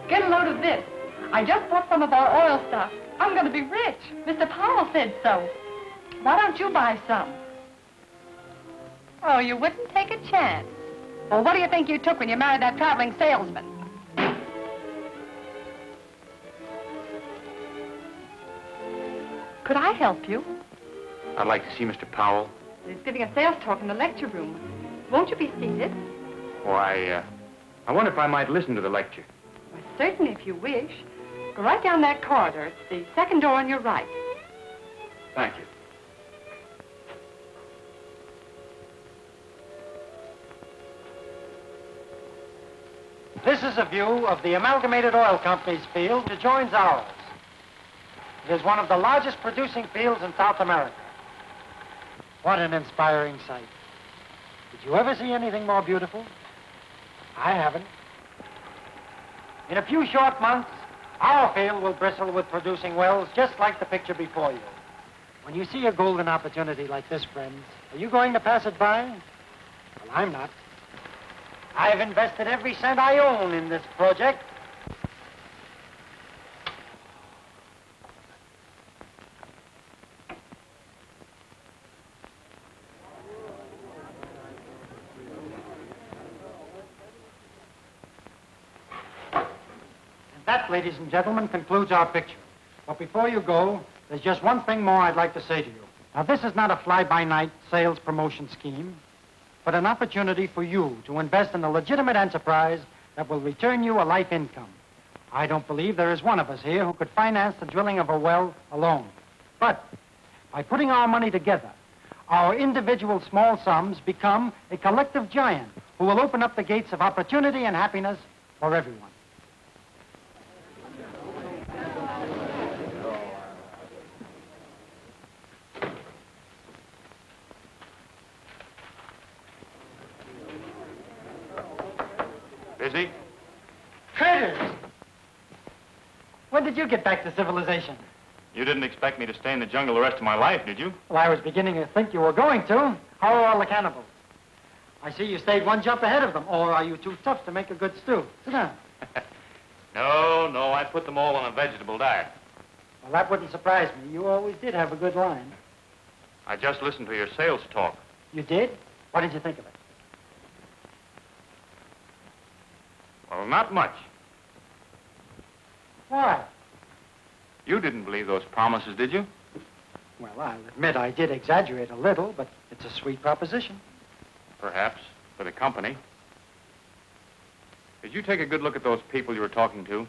Get a load of this. I just bought some of our oil stuff. I'm going to be rich. Mr. Powell said so. Why don't you buy some? Oh, you wouldn't take a chance. Well, what do you think you took when you married that traveling salesman? Could I help you? I'd like to see Mr. Powell. He's giving a sales talk in the lecture room. Won't you be seated? Oh, I wonder if I might listen to the lecture. Well, certainly, if you wish. Go right down that corridor. It's the second door on your right. Thank you. This is a view of the Amalgamated Oil Company's field that joins ours. It is one of the largest producing fields in South America. What an inspiring sight. Did you ever see anything more beautiful? I haven't. In a few short months, our field will bristle with producing wells just like the picture before you. When you see a golden opportunity like this, friends, are you going to pass it by? Well, I'm not. I've invested every cent I own in this project. That, ladies and gentlemen, concludes our picture. But before you go, there's just one thing more I'd like to say to you. Now, this is not a fly-by-night sales promotion scheme, but an opportunity for you to invest in a legitimate enterprise that will return you a life income. I don't believe there is one of us here who could finance the drilling of a well alone. But by putting our money together, our individual small sums become a collective giant who will open up the gates of opportunity and happiness for everyone. Busy? Critters! When did you get back to civilization? You didn't expect me to stay in the jungle the rest of my life, did you? Well, I was beginning to think you were going to. How are all the cannibals? I see you stayed one jump ahead of them. Or are you too tough to make a good stew? Sit down. No, I put them all on a vegetable diet. Well, that wouldn't surprise me. You always did have a good line. I just listened to your sales talk. You did? What did you think of it? Well, not much. Why? You didn't believe those promises, did you? Well, I'll admit I did exaggerate a little, but it's a sweet proposition. Perhaps, for the company. Did you take a good look at those people you were talking to?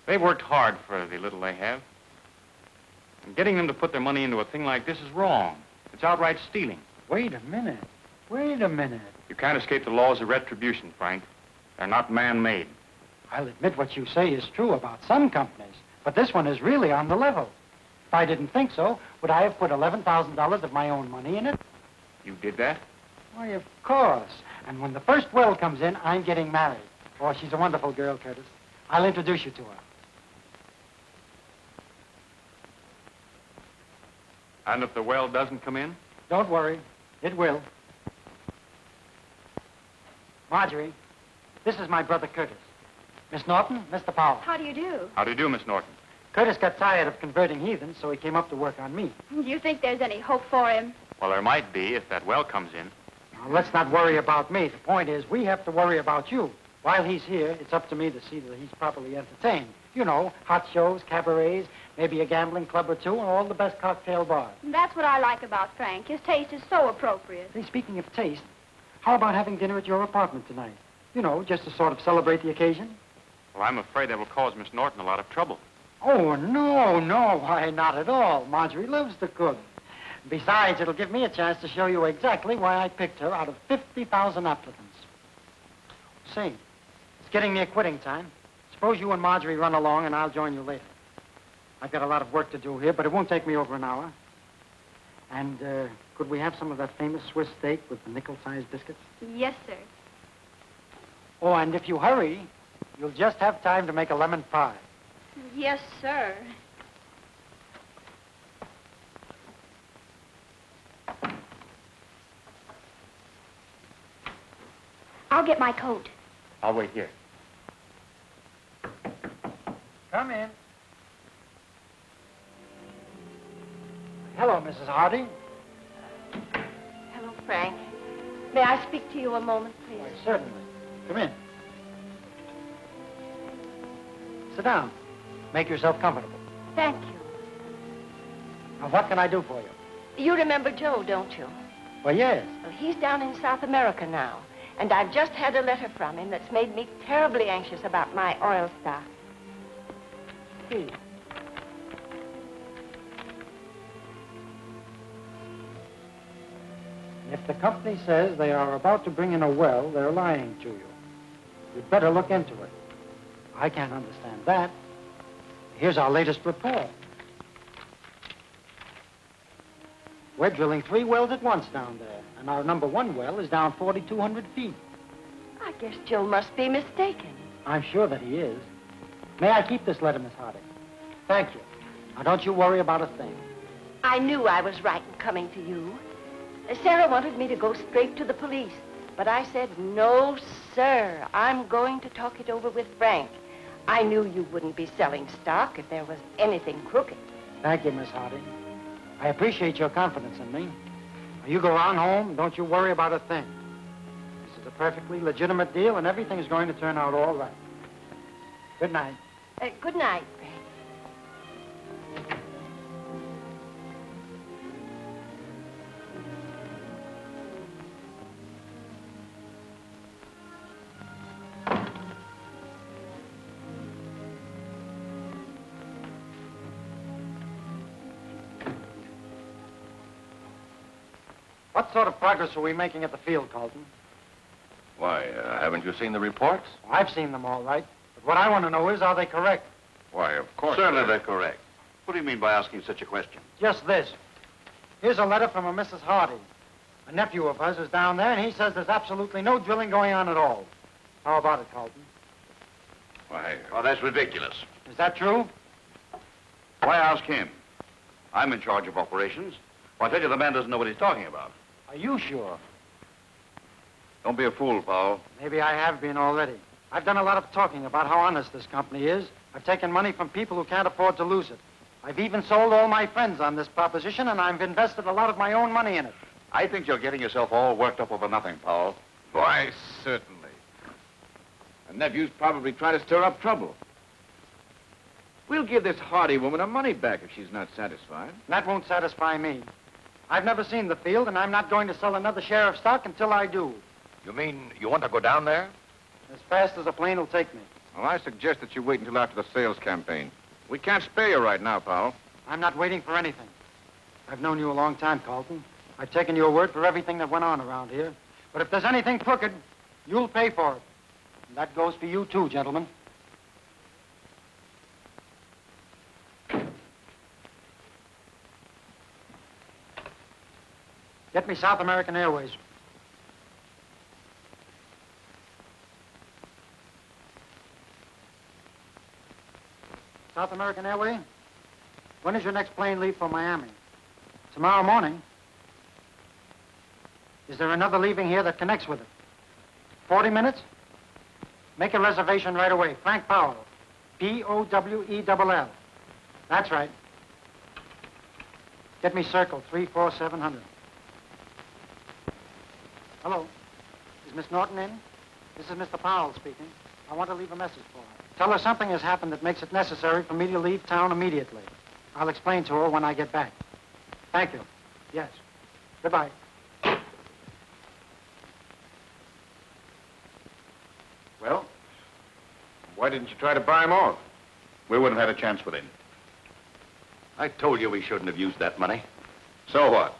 They've worked hard for the little they have. And getting them to put their money into a thing like this is wrong. It's outright stealing. Wait a minute. Wait a minute. You can't escape the laws of retribution, Frank. They're not man-made. I'll admit what you say is true about some companies, but this one is really on the level. If I didn't think so, would I have put $11,000 of my own money in it? You did that? Why, of course. And when the first well comes in, I'm getting married. Oh, she's a wonderful girl, Curtis. I'll introduce you to her. And if the well doesn't come in? Don't worry. It will. Marjorie, this is my brother Curtis. Miss Norton, Mr. Powell. How do you do? How do you do, Miss Norton? Curtis got tired of converting heathens, so he came up to work on me. Do you think there's any hope for him? Well, there might be if that well comes in. Now, let's not worry about me. The point is, we have to worry about you. While he's here, it's up to me to see that he's properly entertained. You know, hot shows, cabarets, maybe a gambling club or two, and all the best cocktail bars. That's what I like about Frank. His taste is so appropriate. Hey, speaking of taste, how about having dinner at your apartment tonight? You know, just to sort of celebrate the occasion. Well, I'm afraid that will cause Miss Norton a lot of trouble. Oh, no, why, not at all. Marjorie loves to cook. Besides, it'll give me a chance to show you exactly why I picked her out of 50,000 applicants. Say, it's getting near quitting time. Suppose you and Marjorie run along and I'll join you later. I've got a lot of work to do here, but it won't take me over an hour. And, could we have some of that famous Swiss steak with the nickel-sized biscuits? Yes, sir. Oh, and if you hurry, you'll just have time to make a lemon pie. Yes, sir. I'll get my coat. I'll wait here. Come in. Hello, Mrs. Hardy. Hello, Frank. May I speak to you a moment, please? Why, certainly. Come in. Sit down. Make yourself comfortable. Thank you. Now, what can I do for you? You remember Joe, don't you? Well, yes. Well, he's down in South America now, and I've just had a letter from him that's made me terribly anxious about my oil stock. See. If the company says they are about to bring in a well, they're lying to you. You'd better look into it. I can't understand that. Here's our latest report. We're drilling 3 wells at once down there, and our number 1 well is down 4,200 feet. I guess Joe must be mistaken. I'm sure that he is. May I keep this letter, Miss Hardy? Thank you. Now, don't you worry about a thing. I knew I was right in coming to you. Sarah wanted me to go straight to the police, but I said, no, sir. I'm going to talk it over with Frank. I knew you wouldn't be selling stock if there was anything crooked. Thank you, Miss Hardy. I appreciate your confidence in me. Now, you go on home, don't you worry about a thing. This is a perfectly legitimate deal, and everything is going to turn out all right. Good night. Good night, Frank. What sort of progress are we making at the field, Carlton? Why, haven't you seen the reports? I've seen them all right, but what I want to know is, are they correct? Why, of course. Certainly they're correct. What do you mean by asking such a question? Just this. Here's a letter from a Mrs. Hardy. A nephew of hers is down there, and he says there's absolutely no drilling going on at all. How about it, Carlton? Why, Well, that's ridiculous. Is that true? Why ask him? I'm in charge of operations. Well, I tell you, the man doesn't know what he's talking about. Are you sure? Don't be a fool, Powell. Maybe I have been already. I've done a lot of talking about how honest this company is. I've taken money from people who can't afford to lose it. I've even sold all my friends on this proposition, and I've invested a lot of my own money in it. I think you're getting yourself all worked up over nothing, Powell. why, certainly. The nephew's probably trying to stir up trouble. We'll give this Hardy woman her money back if she's not satisfied. That won't satisfy me. I've never seen the field, and I'm not going to sell another share of stock until I do. You mean you want to go down there? As fast as a plane will take me. Well, I suggest that you wait until after the sales campaign. We can't spare you right now, Powell. I'm not waiting for anything. I've known you a long time, Carlton. I've taken your word for everything that went on around here. But if there's anything crooked, you'll pay for it. And that goes for you, too, gentlemen. Get me South American Airways. South American Airway? When is your next plane leave for Miami? Tomorrow morning. Is there another leaving here that connects with it? 40 minutes? Make a reservation right away. Frank Powell. Powell. That's right. Get me Circle 34700. Hello. Is Miss Norton in? This is Mr. Powell speaking. I want to leave a message for her. Tell her something has happened that makes it necessary for me to leave town immediately. I'll explain to her when I get back. Thank you. Yes. Goodbye. Well, why didn't you try to buy him off? We wouldn't have had a chance with him. I told you we shouldn't have used that money. So what?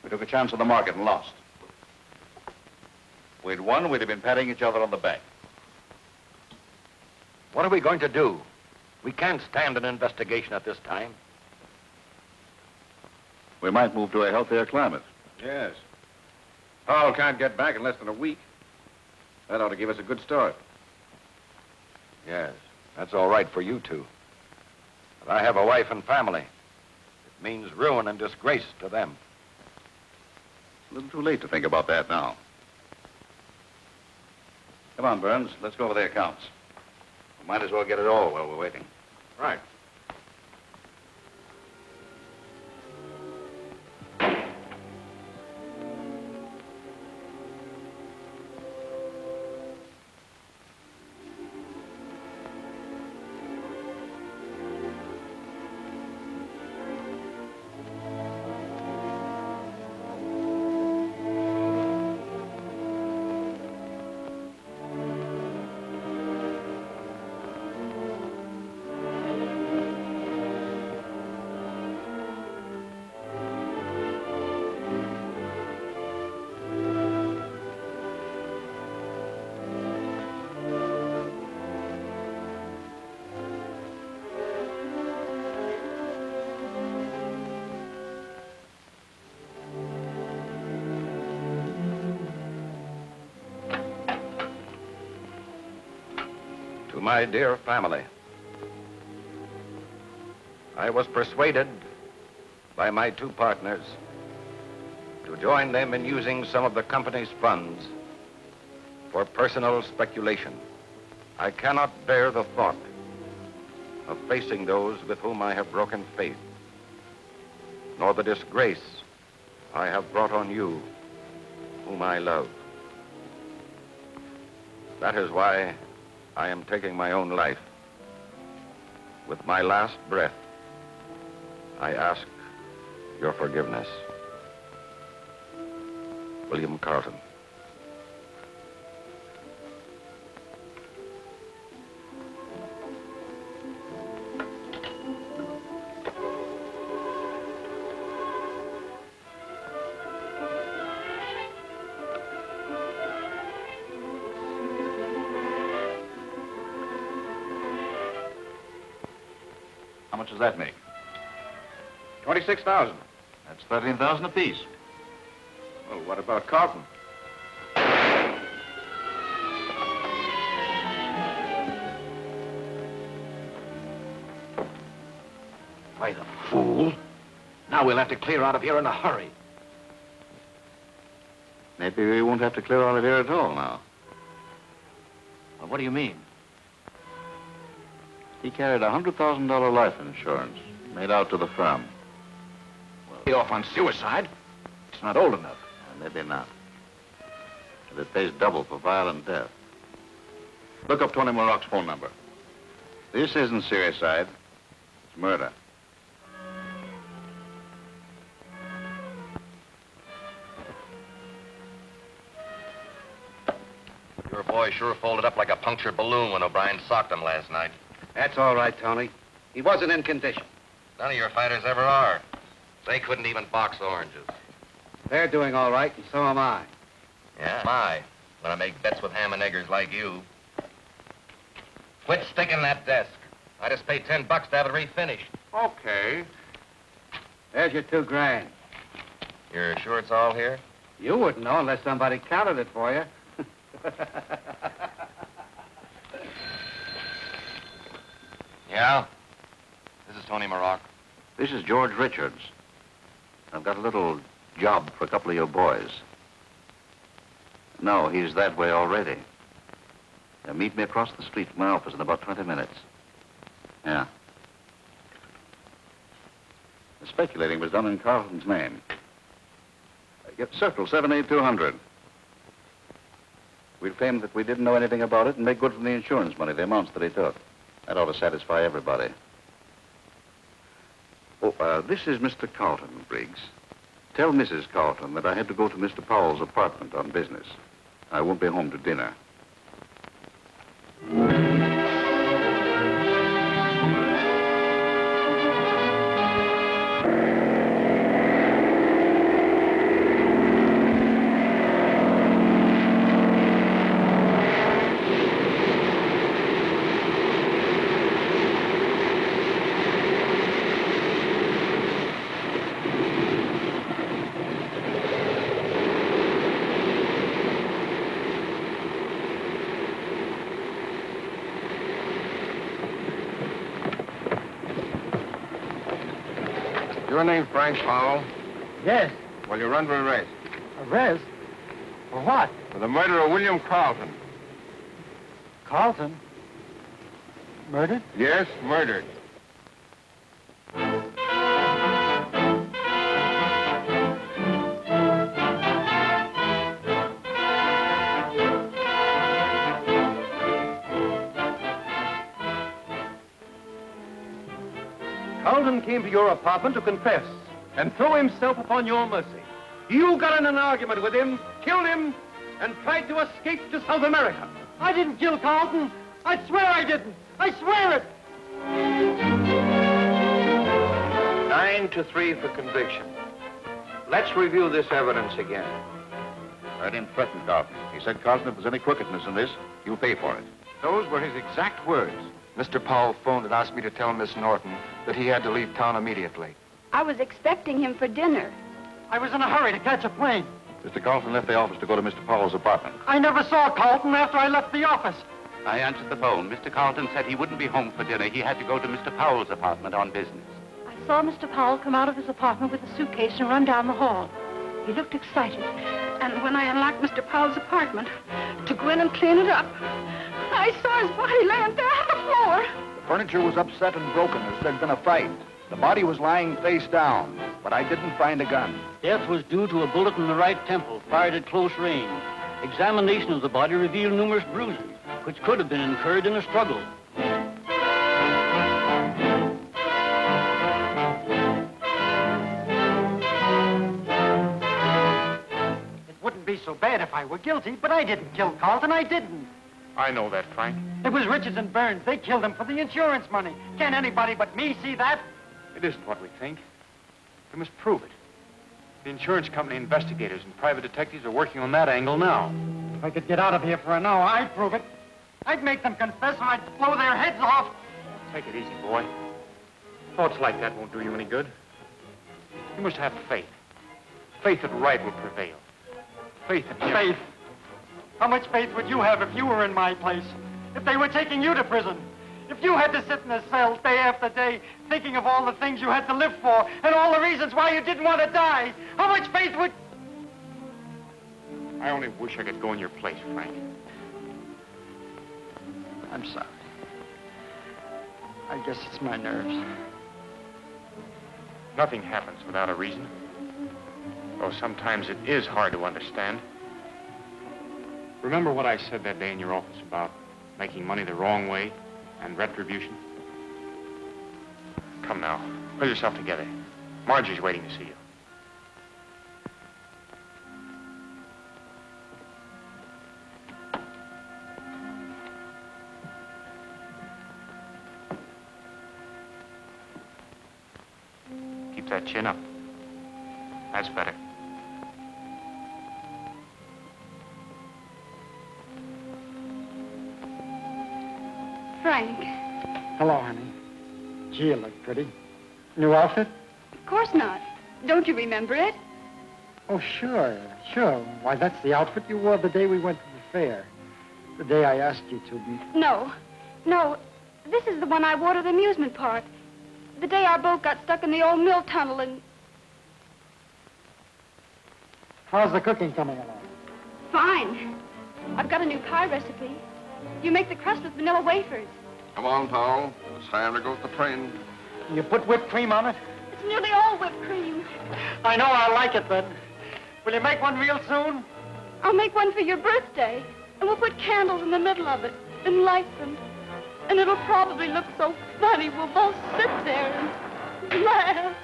We took a chance on the market and lost. If we'd won, we'd have been patting each other on the back. What are we going to do? We can't stand an investigation at this time. We might move to a healthier climate. Yes. Powell can't get back in less than a week. That ought to give us a good start. Yes, that's all right for you two. But I have a wife and family. It means ruin and disgrace to them. A little too late to think about that now. Come on, Burns. Let's go over the accounts. Might as well get it all while we're waiting. Right. To my dear family, I was persuaded by my two partners to join them in using some of the company's funds for personal speculation. I cannot bear the thought of facing those with whom I have broken faith, nor the disgrace I have brought on you, whom I love. That is why I am taking my own life. With my last breath, I ask your forgiveness. William Carlton. How much does that make? 26,000. That's 13,000 apiece. Well, what about Carlton? Why, the fool. Now we'll have to clear out of here in a hurry. Maybe we won't have to clear out of here at all now. Well, what do you mean? He carried a $100,000 life insurance made out to the firm. Well, be off on suicide. It's not old enough. Maybe not. But it pays double for violent death. Look up Tony Murrock's phone number. This isn't suicide. It's murder. Your boy sure folded up like a punctured balloon when O'Brien socked him last night. That's all right, Tony. He wasn't in condition. None of your fighters ever are. They couldn't even box oranges. They're doing all right, and so am I. Yeah, my. When I make bets with ham and eggers like you. Quit sticking that desk. I just paid $10 to have it refinished. Okay. There's your $2,000. You're sure it's all here? You wouldn't know unless somebody counted it for you. Yeah? This is Tony Murrock. This is George Richards. I've got a little job for a couple of your boys. No, he's that way already. Meet me across the street from my office in about 20 minutes. Yeah. The speculating was done in Carlton's name. Get Circle 78200. We'll claim that we didn't know anything about it and make good from the insurance money, the amounts that he took. That ought to satisfy everybody. Oh, this is Mr. Carlton, Briggs. Tell Mrs. Carlton that I had to go to Mr. Powell's apartment on business. I won't be home to dinner. Your name Frank Powell? Yes. Well, you're under arrest Arrest? For what? for the murder of William Carlton. Carlton? Murdered? Yes, murdered. Carlton came to your apartment to confess and throw himself upon your mercy. You got in an argument with him, killed him, and tried to escape to South America. I didn't kill Carlton. I swear I didn't. I swear it. 9-3 for conviction. Let's review this evidence again. I didn't threaten Carlton. He said, Carlton, if there's any crookedness in this, you'll pay for it. Those were his exact words. Mr. Powell phoned and asked me to tell Miss Norton that he had to leave town immediately. I was expecting him for dinner. I was in a hurry to catch a plane. Mr. Carlton left the office to go to Mr. Powell's apartment. I never saw Carlton after I left the office. I answered the phone. Mr. Carlton said he wouldn't be home for dinner. He had to go to Mr. Powell's apartment on business. I saw Mr. Powell come out of his apartment with a suitcase and run down the hall. He looked excited. And when I unlocked Mr. Powell's apartment to go in and clean it up, I saw his body laying there on the floor. The furniture was upset and broken as there'd been a fight. The body was lying face down, but I didn't find a gun. Death was due to a bullet in the right temple, fired at close range. Examination of the body revealed numerous bruises, which could have been incurred in a struggle. It wouldn't be so bad if I were guilty, but I didn't kill Carlton. I didn't. I know that, Frank. It was Richards and Burns. They killed him for the insurance money. Can't anybody but me see that? It isn't what we think. We must prove it. The insurance company investigators and private detectives are working on that angle now. If I could get out of here for an hour, I'd prove it. I'd make them confess or I'd blow their heads off. Take it easy, boy. Thoughts like that won't do you any good. You must have faith. Faith that right will prevail. Faith in him. Faith. How much faith would you have if you were in my place? If they were taking you to prison? If you had to sit in a cell day after day thinking of all the things you had to live for and all the reasons why you didn't want to die, how much faith would... I only wish I could go in your place, Frank. I'm sorry. I guess it's my nerves. Nothing happens without a reason. Though sometimes it is hard to understand. Remember what I said that day in your office about making money the wrong way and retribution? Come now, pull yourself together. Marjorie's waiting to see you. Keep that chin up. That's better. Frank. Hello, honey. Gee, you look pretty. New outfit? Of course not. Don't you remember it? Oh, sure. Why, that's the outfit you wore the day we went to the fair. The day I asked you to be... No. This is the one I wore to the amusement park. The day our boat got stuck in the old mill tunnel and... How's the cooking coming along? Fine. I've got a new pie recipe. You make the crust with vanilla wafers. Come on, Powell. It's time to go to the train. You put whipped cream on it? It's nearly all whipped cream. I know I like it, then. Will you make one real soon? I'll make one for your birthday. And we'll put candles in the middle of it and light them. And it'll probably look so funny we'll both sit there and laugh.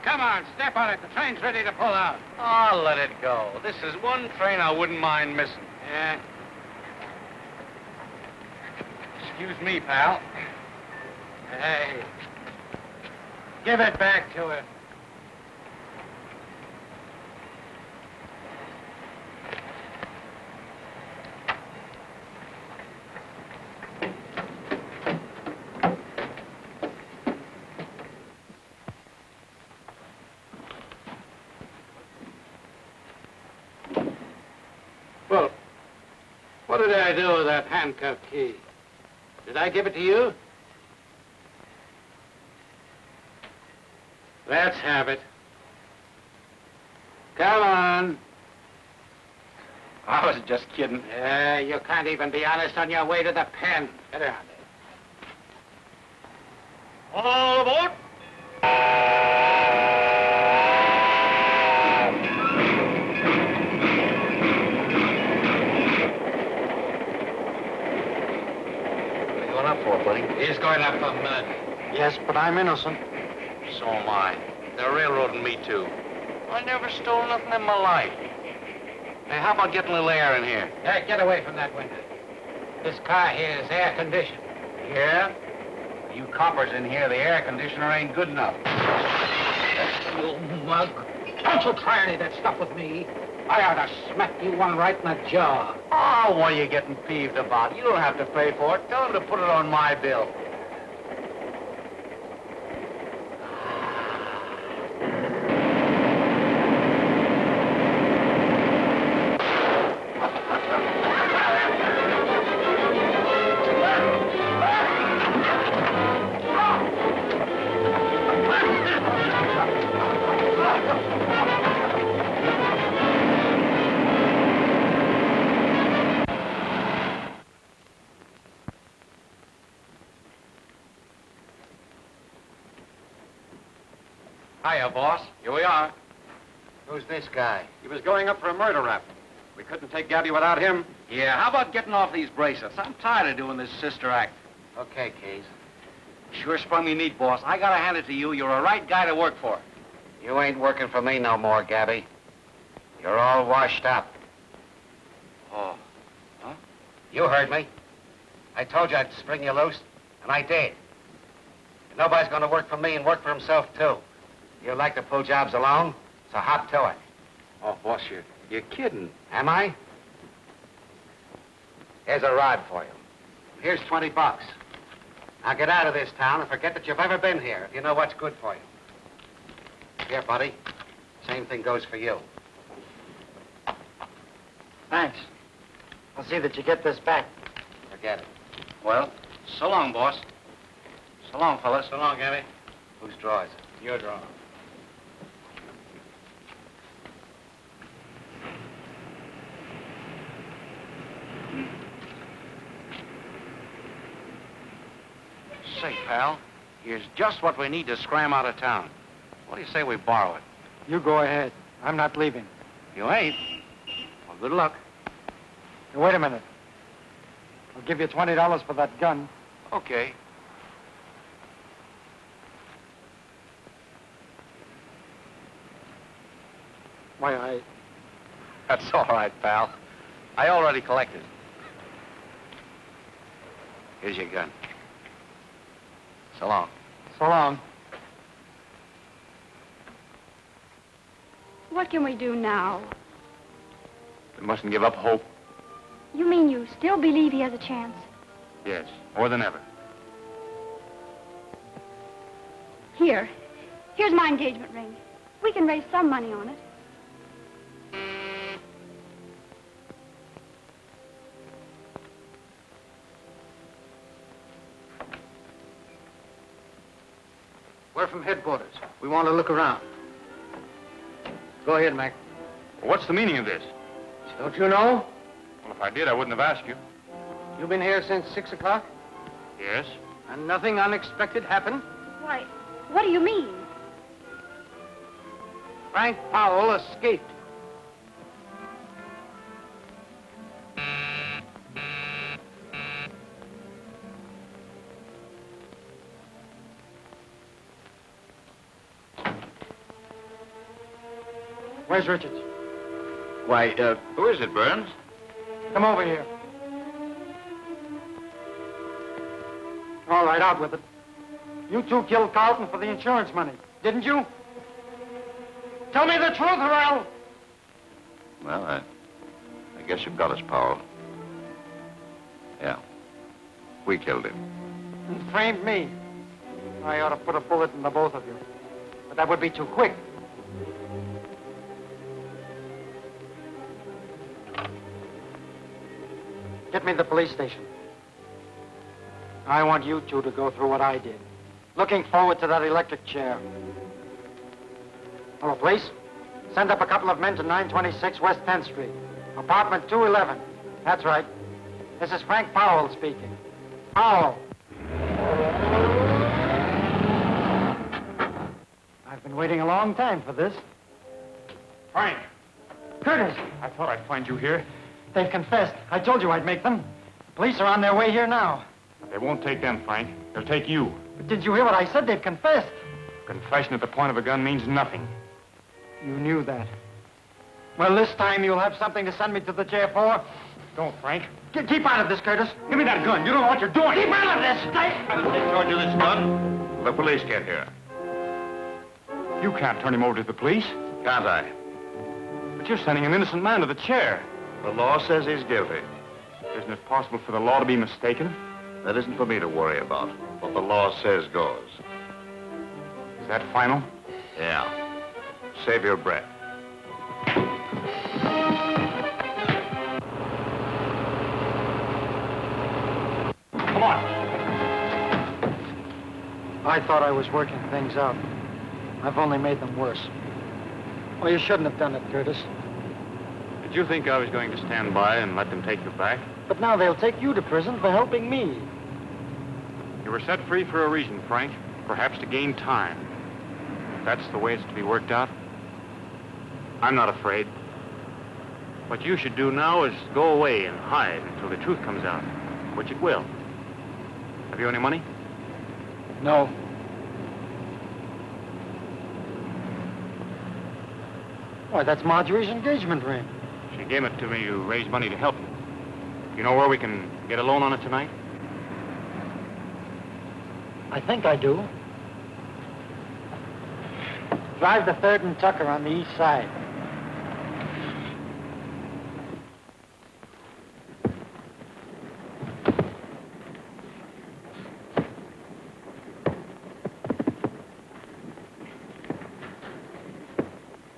Come on, step on it. The train's ready to pull out. Oh, let it go. This is one train I wouldn't mind missing. Yeah. Excuse me, pal. Hey. Give it back to her. Well, what did I do with that handcuff key? Did I give it to you? Let's have it. Come on. I was just kidding. You can't even be honest on your way to the pen. Get around there. All aboard! What are you going up for, buddy? He's going up for murder. Yes, but I'm innocent. So am I. They're railroading me, too. I never stole nothing in my life. Hey, how about getting a little air in here? Hey, get away from that window. This car here is air conditioned. Yeah? You coppers in here, the air conditioner ain't good enough. You mug. Don't you try any of that stuff with me. I ought to smack you one right in the jaw. Oh, what are you getting peeved about? You don't have to pay for it. Tell them to put it on my bill. Hiya, boss. Here we are. Who's this guy? He was going up for a murder rap. We couldn't take Gabby without him. Yeah, how about getting off these bracelets? I'm tired of doing this sister act. Okay, Keys. Sure sprung me neat, boss. I gotta hand it to you. You're a right guy to work for. You ain't working for me no more, Gabby. You're all washed up. Oh. Huh? You heard me. I told you I'd spring you loose, and I did. Nobody's going to work for me and work for himself, too. You like to pull jobs alone, so hop to it. Oh, boss, you're kidding. Am I? Here's a rod for you. Here's $20. Now get out of this town and forget that you've ever been here, if you know what's good for you. Here, buddy. Same thing goes for you. Thanks. I'll see that you get this back. Forget it. Well, so long, boss. So long, fellas. So long, Gabby. Whose draw is it? Your draw. Say, pal, here's just what we need to scram out of town. What do you say we borrow it? You go ahead. I'm not leaving. You ain't? Well, good luck. Now, wait a minute. I'll give you $20 for that gun. Okay. Why, That's all right, pal. I already collected. Here's your gun. So long. So long. What can we do now? We mustn't give up hope. You mean you still believe he has a chance? Yes, more than ever. Here's my engagement ring. We can raise some money on it. We're from headquarters. We want to look around. Go ahead, Mac. Well, what's the meaning of this? Don't you know? Well, if I did, I wouldn't have asked you. You've been here since 6 o'clock? Yes? And nothing unexpected happened? Why, what do you mean? Frank Powell escaped. Where's Richards? Why, who is it, Burns? Come over here. All right, out with it. You two killed Carlton for the insurance money, didn't you? Tell me the truth, or I'll... Well, I guess you've got us, Powell. Yeah. We killed him. And framed me. I ought to put a bullet in the both of you. But that would be too quick. Get me to the police station. I want you two to go through what I did. Looking forward to that electric chair. Hello, police? Send up a couple of men to 926 West 10th Street. Apartment 211. That's right. This is Frank Powell speaking. Powell. I've been waiting a long time for this. Frank! Curtis! I thought I'd find you here. They've confessed. I told you I'd make them. The police are on their way here now. They won't take them, Frank. They'll take you. But did you hear what I said? They've confessed. Confession at the point of a gun means nothing. You knew that. Well, this time you'll have something to send me to the jail for. Don't, Frank. Keep out of this, Curtis. Give me that gun. You don't know what you're doing. Keep out of this. They charge you this gun. The police get here. You can't turn him over to the police. Can't I? But you're sending an innocent man to the chair. The law says he's guilty. Isn't it possible for the law to be mistaken? That isn't for me to worry about. What the law says goes. Is that final? Yeah. Save your breath. Come on. I thought I was working things out. I've only made them worse. Well, you shouldn't have done it, Curtis. Did you think I was going to stand by and let them take you back? But now they'll take you to prison for helping me. You were set free for a reason, Frank. Perhaps to gain time. If that's the way it's to be worked out, I'm not afraid. What you should do now is go away and hide until the truth comes out, which it will. Have you any money? No. Why, that's Marjorie's engagement ring. She gave it to me to raise money to help you. You know where we can get a loan on it tonight? I think I do. Drive the 3rd and Tucker on the east side.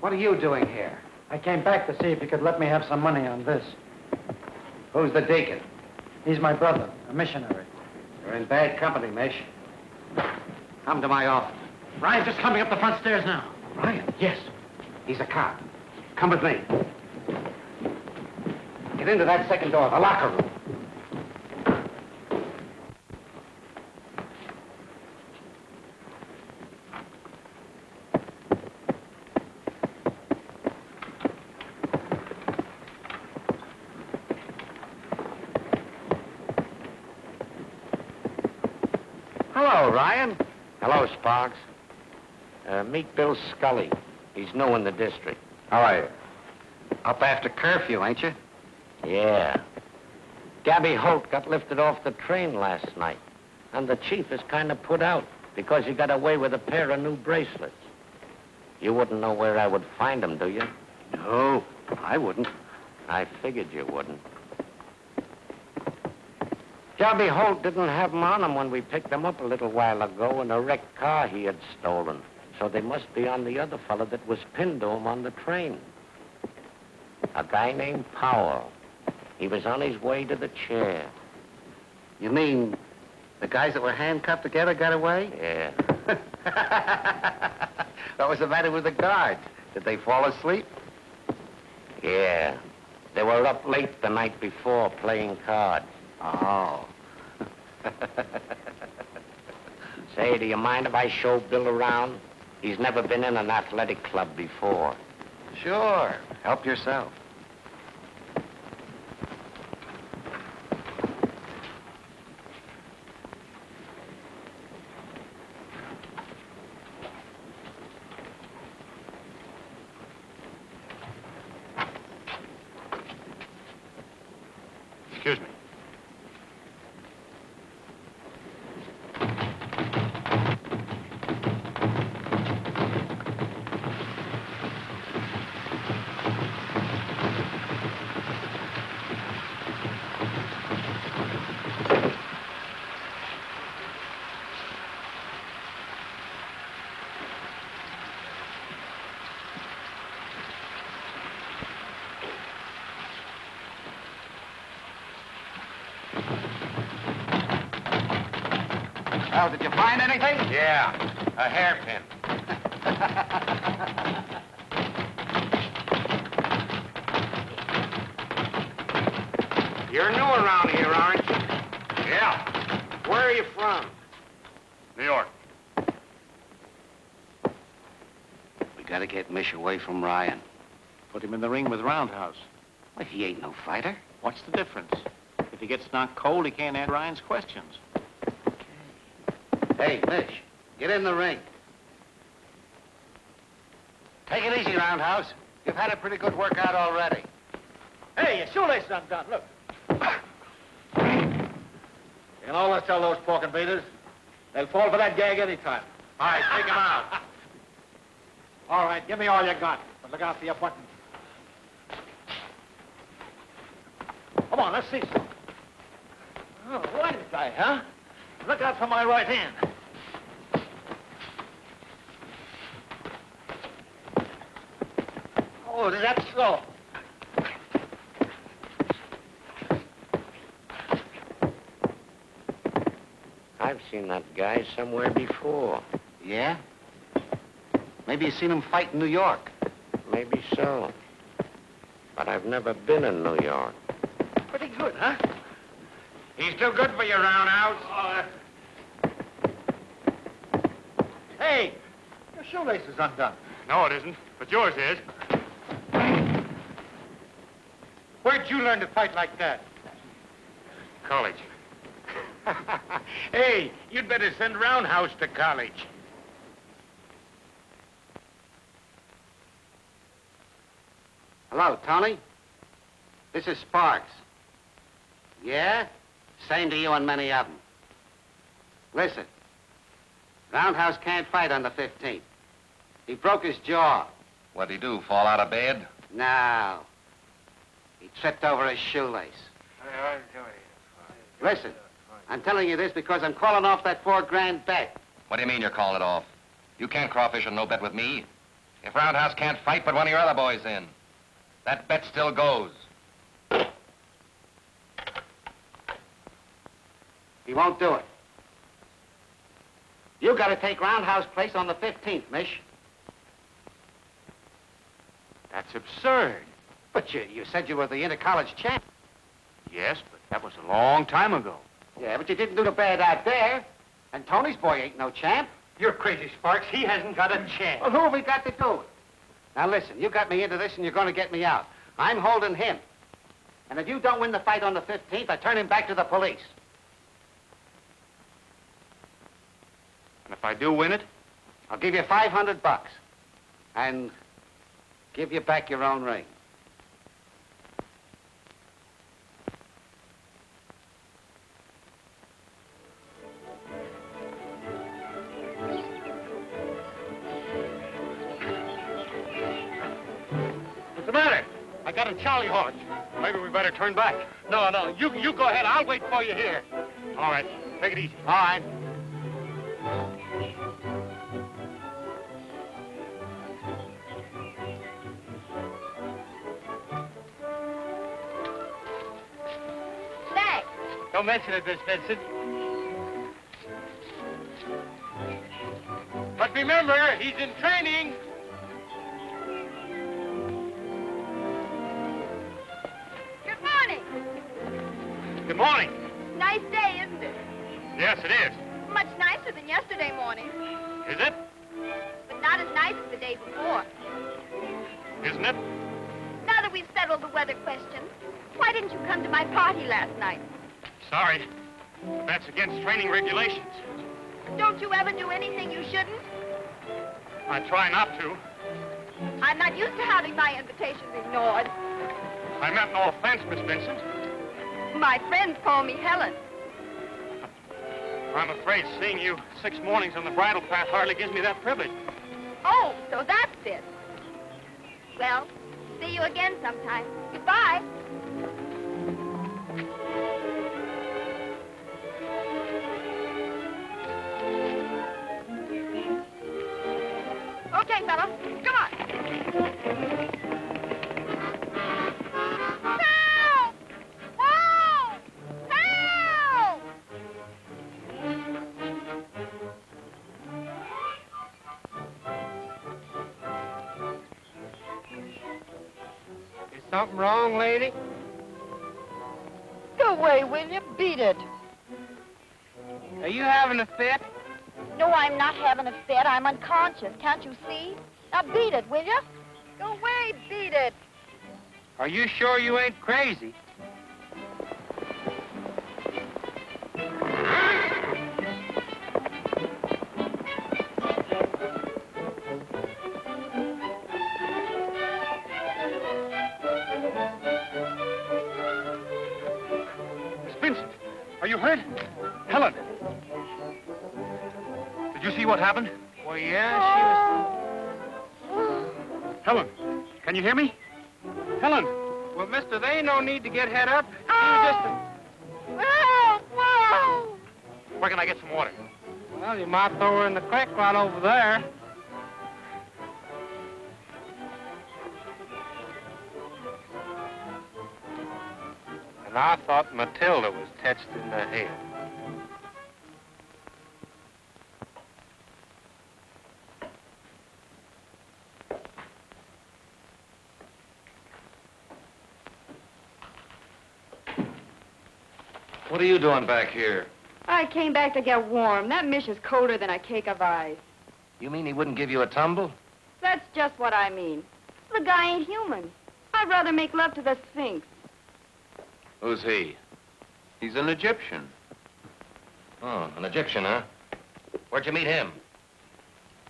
What are you doing here? I came back to see if you could let me have some money on this. Who's the deacon? He's my brother, a missionary. You're in bad company, Mish. Come to my office. Ryan's just coming up the front stairs now. Ryan? Yes. He's a cop. Come with me. Get into that second door, the locker room. Hello, Ryan. Hello, Sparks. Meet Bill Scully. He's new in the district. How are you? Up after curfew, ain't you? Yeah. Gabby Holt got lifted off the train last night. And the chief is kind of put out because he got away with a pair of new bracelets. You wouldn't know where I would find them, do you? No, I wouldn't. I figured you wouldn't. Gabby Holt didn't have them on him when we picked them up a little while ago in a wrecked car he had stolen. So they must be on the other fella that was pinned to him on the train. A guy named Powell. He was on his way to the chair. You mean the guys that were handcuffed together got away? Yeah. What was the matter with the guards? Did they fall asleep? Yeah. They were up late the night before playing cards. Oh. Say, do you mind if I show Bill around? He's never been in an athletic club before. Sure. Help yourself. Excuse me. Well, did you find anything? Yeah, a hairpin. You're new around here, aren't you? Yeah. Where are you from? New York. We gotta get Mish away from Ryan. Put him in the ring with Roundhouse. Well, he ain't no fighter. What's the difference? If he gets knocked cold, he can't answer Ryan's questions. Hey, Mish, get in the ring. Take it easy, Roundhouse. You've had a pretty good workout already. Hey, your shoelace is undone. Look. You know, let's tell those pork invaders. They'll fall for that gag anytime. All right, take him out. All right, give me all you got, but look out for your buttons. Come on, let's see some. Oh, right guy, huh? Look out for my right hand. Oh, is that so? I've seen that guy somewhere before. Yeah? Maybe you seen him fight in New York. Maybe so. But I've never been in New York. Pretty good, huh? He's too good for you, Roundhouse. Hey, your shoelace is undone. No, it isn't, but yours is. Where'd you learn to fight like that? College. Hey, you'd better send Roundhouse to college. Hello, Tony. This is Sparks. Yeah? Same to you and many of them. Listen, Roundhouse can't fight on the 15th. He broke his jaw. What'd he do, fall out of bed? No. He tripped over his shoelace. Listen, I'm telling you this because I'm calling off that $4,000 bet. What do you mean you're calling it off? You can't crawfish on no bet with me. If Roundhouse can't fight, put one of your other boys in. That bet still goes. He won't do it. You got to take Roundhouse place on the 15th, Mish. That's absurd. But you said you were the inter-college champ. Yes, but that was a long time ago. Yeah, but you didn't do the bad out there. And Tony's boy ain't no champ. You're crazy, Sparks. He hasn't got a chance. Well, who have we got to do it? Now, listen, you got me into this and you're going to get me out. I'm holding him. And if you don't win the fight on the 15th, I turn him back to the police. And if I do win it? I'll give you $500 and give you back your own ring. What's the matter? I got a Charlie horse. Maybe we better turn back. No, you go ahead. I'll wait for you here. All right, take it easy. All right. Thanks. Don't mention it, Miss Vincent. But remember, he's in training. Good morning. Good morning. Nice day, isn't it? Yes, it is. Much nicer than yesterday morning. Is it? But not as nice as the day before. Isn't it? Now that we've settled the weather question, why didn't you come to my party last night? Sorry, but that's against training regulations. Don't you ever do anything you shouldn't? I try not to. I'm not used to having my invitations ignored. I meant no offense, Miss Vincent. My friends call me Helen. I'm afraid seeing you 6 mornings on the bridle path hardly gives me that privilege. Oh, so that's it. Well, see you again sometime. Goodbye. Okay, fella, come on. Help! Whoa! Help! Is something wrong, lady? away, will you? Beat it. Are you having a fit? No, I'm not having a fit. I'm unconscious. Can't you see? Now beat it, will you? Go away, beat it. Are you sure you ain't crazy? Vincent, are you hurt? Helen. Did you see what happened? Well, yeah, Helen, can you hear me? Helen! Well, mister, there ain't no need to get head up. Where can I get some water? Well, you might throw her in the creek right over there. And I thought Matilda was touched in the head. What are you doing back here? I came back to get warm. That Mish is colder than a cake of ice. You mean he wouldn't give you a tumble? That's just what I mean. The guy ain't human. I'd rather make love to the Sphinx. Who's he? He's an Egyptian. Oh, an Egyptian, huh? Where'd you meet him?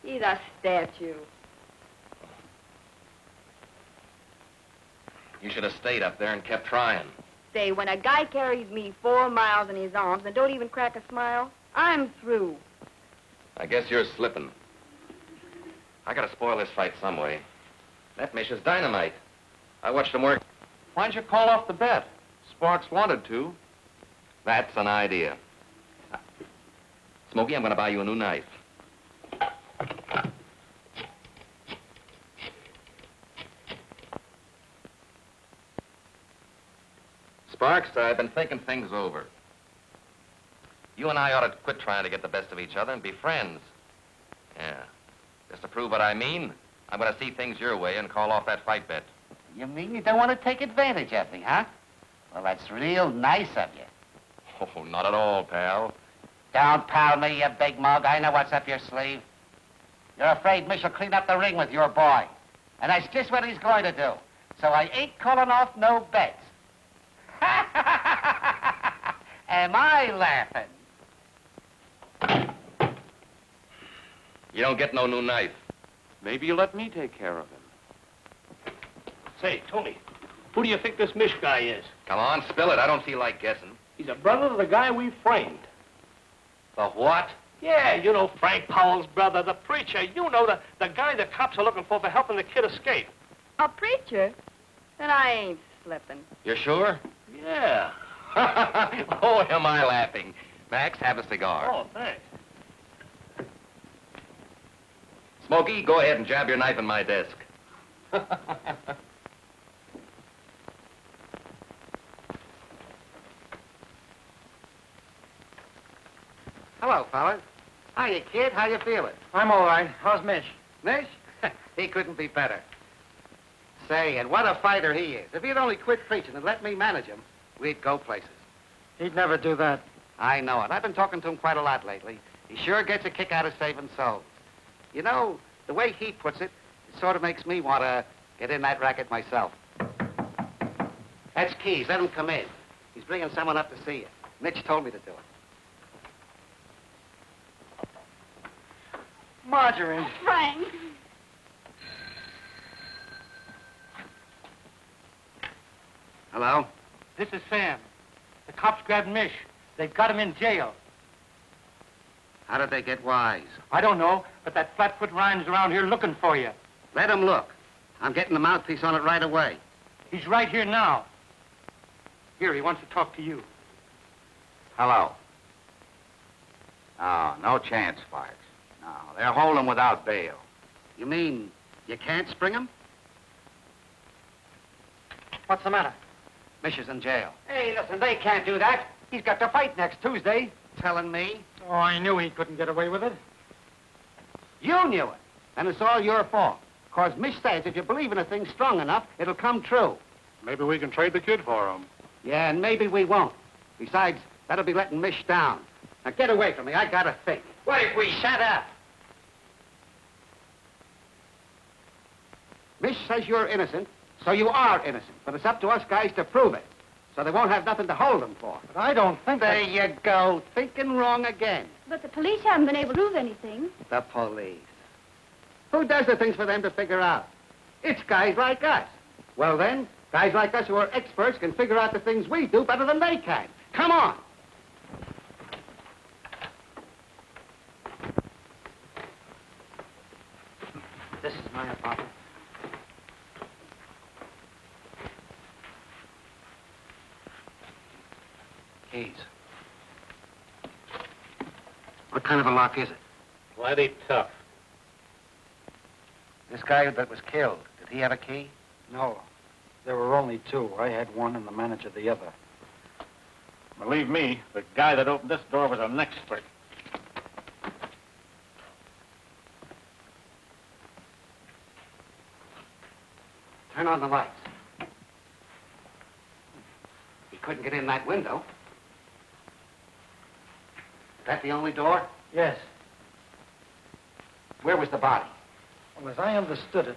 He's a statue. You should have stayed up there and kept trying. Say, when a guy carries me 4 miles in his arms and don't even crack a smile, I'm through. I guess you're slipping. I gotta spoil this fight some way. That Mish is dynamite. I watched him work. Why don't you call off the bet? Sparks wanted to. That's an idea. Smokey, I'm gonna buy you a new knife. Sparks, I've been thinking things over. You and I ought to quit trying to get the best of each other and be friends. Yeah. Just to prove what I mean, I'm going to see things your way and call off that fight bet. You mean you don't want to take advantage of me, huh? Well, that's real nice of you. Oh, not at all, pal. Don't pal me, you big mug. I know what's up your sleeve. You're afraid Mish will clean up the ring with your boy. And that's just what he's going to do. So I ain't calling off no bets. Am I laughing? You don't get no new knife. Maybe you let me take care of him. Say, Tony, who do you think this Mish guy is? Come on, spill it. I don't feel like guessing. He's a brother of the guy we framed. The what? Yeah, you know Frank Powell's brother, the preacher. You know, the guy the cops are looking for helping the kid escape. A preacher? Then I ain't slipping. You're sure? Yeah. Oh, am I laughing? Max, have a cigar. Oh, thanks. Smokey, go ahead and jab your knife in my desk. Hello, fellas. Hiya, kid. How you feeling? I'm all right. How's Mish? Mish? He couldn't be better. Say, and what a fighter he is. If he'd only quit preaching and let me manage him, we'd go places. He'd never do that. I know it. I've been talking to him quite a lot lately. He sure gets a kick out of saving souls. You know, the way he puts it, it sort of makes me want to get in that racket myself. That's Keys. Let him come in. He's bringing someone up to see you. Mitch told me to do it. Marjorie. Frank. Hello? This is Sam. The cops grabbed Mish. They've got him in jail. How did they get wise? I don't know, but that flatfoot Ryan's around here looking for you. Let him look. I'm getting the mouthpiece on it right away. He's right here now. Here, he wants to talk to you. Hello. No, no chance, Sparks. No, they're holding without bail. You mean you can't spring him? What's the matter? Mish is in jail. Hey, listen, they can't do that. He's got to fight next Tuesday. Telling me? Oh, I knew he couldn't get away with it. You knew it. And it's all your fault. Because Mish says if you believe in a thing strong enough, it'll come true. Maybe we can trade the kid for him. Yeah, and maybe we won't. Besides, that'll be letting Mish down. Now get away from me. I gotta think. What if we... Shut up. Mish says you're innocent, so you are innocent. But it's up to us guys to prove it. So they won't have nothing to hold them for. But I don't think There you go. Thinking wrong again. But the police haven't been able to prove anything. The police. Who does the things for them to figure out? It's guys like us. Well then, guys like us who are experts can figure out the things we do better than they can. Come on. This is my apartment. Keys. What kind of a lock is it? Plenty tough. This guy that was killed, did he have a key? No. There were only two. I had one and the manager the other. Believe me, the guy that opened this door was an expert. Turn on the lights. He couldn't get in that window. Is that the only door? Yes. Where was the body? Well, as I understood it,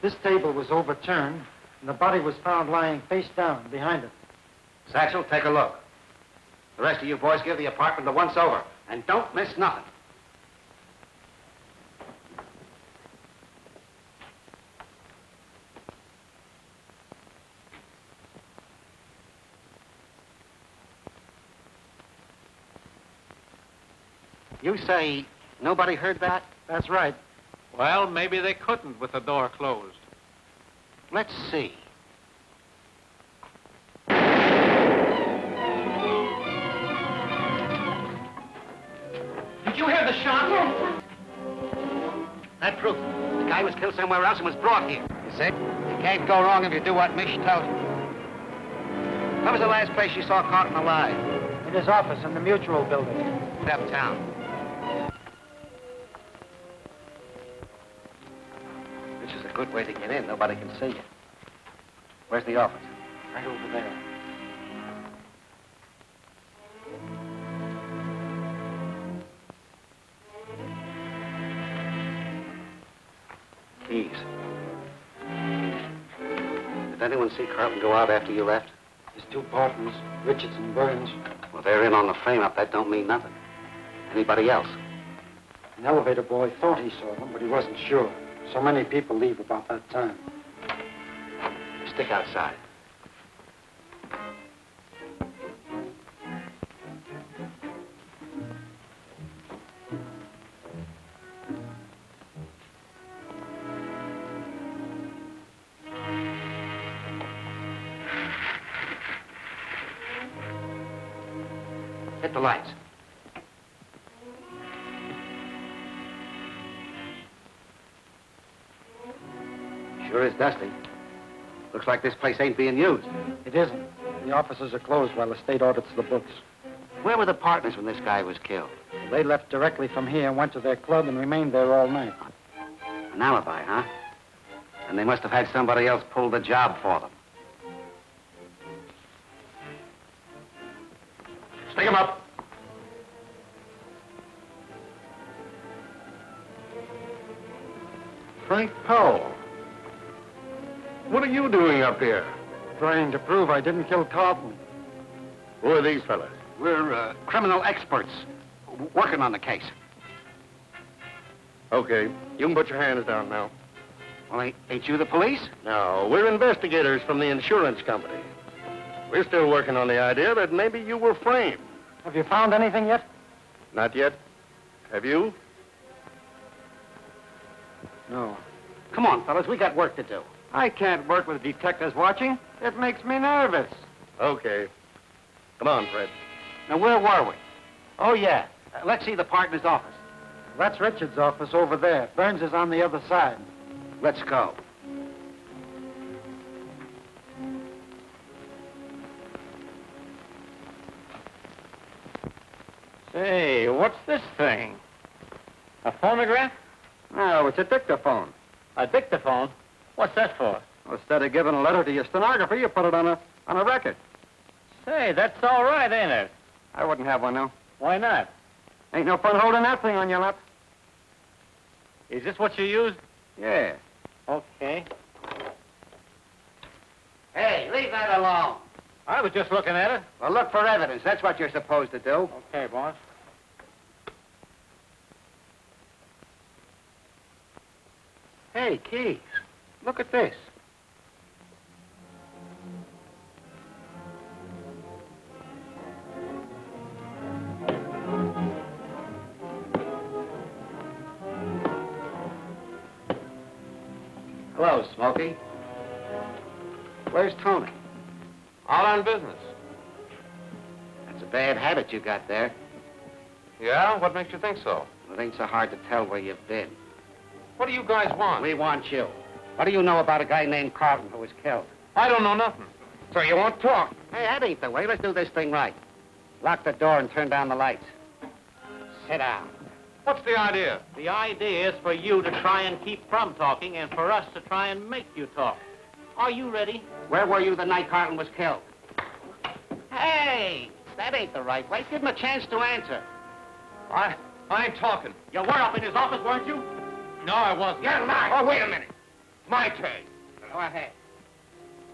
this table was overturned, and the body was found lying face down behind it. Satchel, take a look. The rest of you boys give the apartment a once-over, and don't miss nothing. You say nobody heard that? That's right. Well, maybe they couldn't with the door closed. Let's see. Did you hear the shot? Yes. That proves it. The guy was killed somewhere else and was brought here. You see? You can't go wrong if you do what Mish tells you. What was the last place you saw Carlton alive? In his office in the Mutual building. Uptown. Which is a good way to get in. Nobody can see you. Where's the office? Right over there. Keys. Did anyone see Carlton go out after you left? His two partners, Richards and Burns. Well, they're in on the frame-up. That don't mean nothing. Anybody else? An elevator boy thought he saw them, but he wasn't sure. So many people leave about that time. Stick outside. Hit the lights. Sure is dusty. Looks like this place ain't being used. It isn't. The offices are closed while the state audits the books. Where were the partners when this guy was killed? They left directly from here and went to their club and remained there all night. An alibi, huh? And they must have had somebody else pull the job for them. Stick him up. Frank Powell. What are you doing up here? Trying to prove I didn't kill Carlton. Who are these fellas? We're criminal experts working on the case. Okay, you can put your hands down now. Well, ain't you the police? No, we're investigators from the insurance company. We're still working on the idea that maybe you were framed. Have you found anything yet? Not yet. Have you? No. Come on, fellas, we got work to do. I can't work with detectives watching. It makes me nervous. Okay. Come on, Fred. Now, where were we? Oh, yeah. Let's see the partner's office. That's Richards' office over there. Burns is on the other side. Let's go. Say, what's this thing? A phonograph? No, it's a dictaphone. A dictaphone? What's that for? Well, instead of giving a letter to your stenographer, you put it on a record. Say, that's all right, ain't it? I wouldn't have one, no. Why not? Ain't no fun holding that thing on your lap. Is this what you used? Yeah. Okay. Hey, leave that alone. I was just looking at it. Well, look for evidence. That's what you're supposed to do. Okay, boss. Hey, Keith, look at this. Hello, Smokey. Where's Tony? Out on business. That's a bad habit you got there. Yeah? What makes you think so? It ain't so hard to tell where you've been. What do you guys want? We want you. What do you know about a guy named Carlton who was killed? I don't know nothing. So you won't talk? Hey, that ain't the way. Let's do this thing right. Lock the door and turn down the lights. Sit down. What's the idea? The idea is for you to try and keep from talking and for us to try and make you talk. Are you ready? Where were you the night Carlton was killed? Hey, that ain't the right way. Give him a chance to answer. I ain't talking. You were up in his office, weren't you? No, I wasn't. You're lying. Oh, wait a minute. My turn. Go ahead.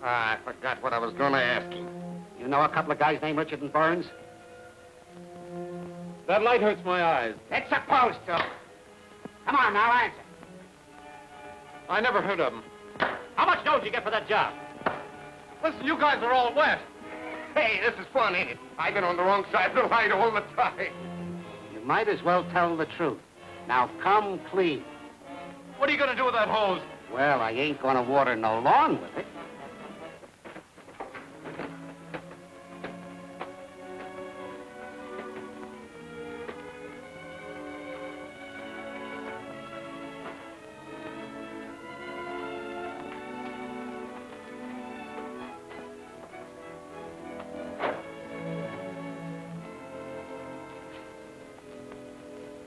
I forgot what I was going to ask you. You know a couple of guys named Richard and Burns? That light hurts my eyes. It's supposed to. Come on now, answer. I never heard of them. How much dough did you get for that job? Listen, you guys are all wet. Hey, this is fun, ain't it? I've been on the wrong side of the light all the time. You might as well tell the truth. Now, come clean. What are you going to do with that hose? Well, I ain't going to water no lawn with it.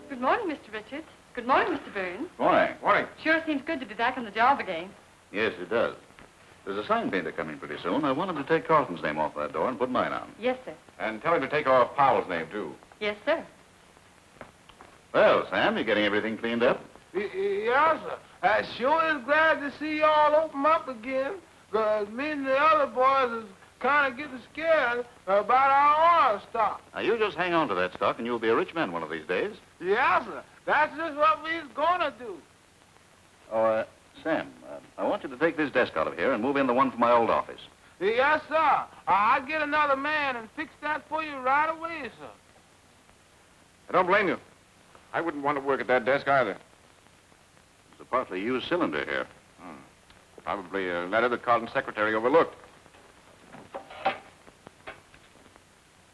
Good morning, Mr. Richards. Good morning, Mr. Burns. Morning. Morning. Sure seems good to be back on the job again. Yes, it does. There's a sign painter coming pretty soon. I want him to take Carlton's name off that door and put mine on. Yes, sir. And tell him to take off Powell's name, too. Yes, sir. Well, Sam, you getting everything cleaned up? Yes, sir. I sure is glad to see y'all open up again, because me and the other boys is kind of getting scared about our oil stock. Now, you just hang on to that stock, and you'll be a rich man one of these days. Yes, sir. That's just what we's gonna do. Oh, Sam, I want you to take this desk out of here and move in the one from my old office. Yes, sir. I'll get another man and fix that for you right away, sir. I don't blame you. I wouldn't want to work at that desk either. There's a partly used cylinder here. Probably a letter that Carlton's secretary overlooked.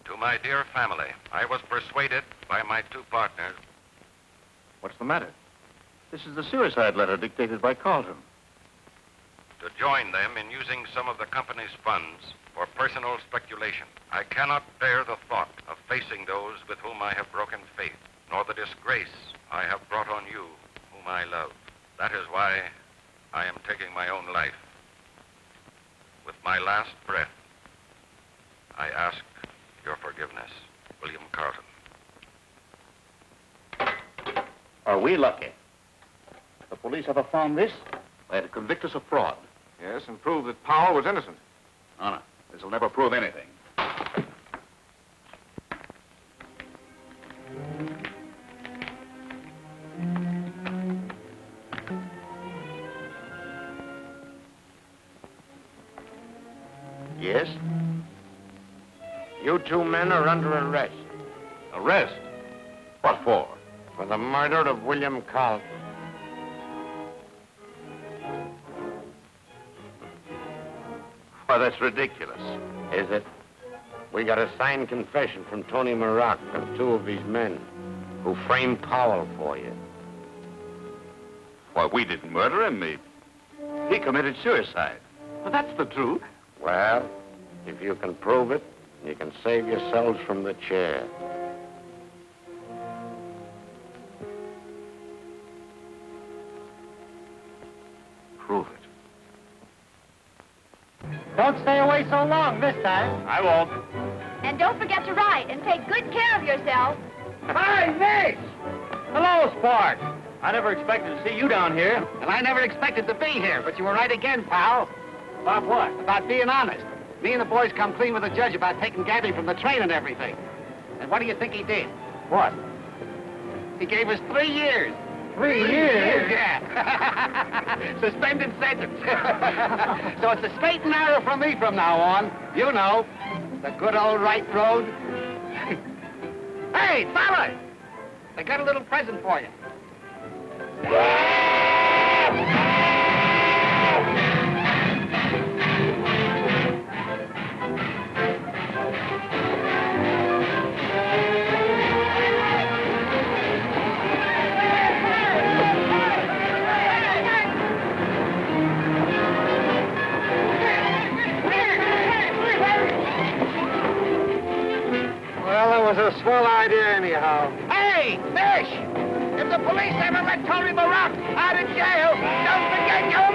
To my dear family, I was persuaded by my two partners. What's the matter? This is the suicide letter dictated by Carlton. To join them in using some of the company's funds for personal speculation. I cannot bear the thought of facing those with whom I have broken faith, nor the disgrace I have brought on you, whom I love. That is why I am taking my own life. With my last breath, I ask your forgiveness, William Carlton. Are we lucky? The police ever found this? They had to convict us of fraud. Yes, and prove that Powell was innocent. No, this will never prove anything. Yes? You two men are under arrest. Arrest? What for? For the murder of William Carlton. Why, that's ridiculous. Is it? We got a signed confession from Tony Maroc of two of these men who framed Powell for you. Why, we didn't murder him. He committed suicide. Well, that's the truth. Well, if you can prove it, you can save yourselves from the chair. Prove it. Don't stay away so long this time. I won't. And don't forget to write and take good care of yourself. Hi, Mish! Hello, Spark. I never expected to see you down here. And I never expected to be here, but you were right again, pal. About what? About being honest. Me and the boys come clean with the judge about taking Gabby from the train and everything. And what do you think he did? What? He gave us 3 years. 3 years? Yeah. Suspended sentence. So it's a straight and narrow from me from now on. You know, the good old right road. Hey, fella! I got a little present for you. Well, it was a swell idea anyhow. Hey, Mish! If the police ever let Tony Barak out of jail, don't forget your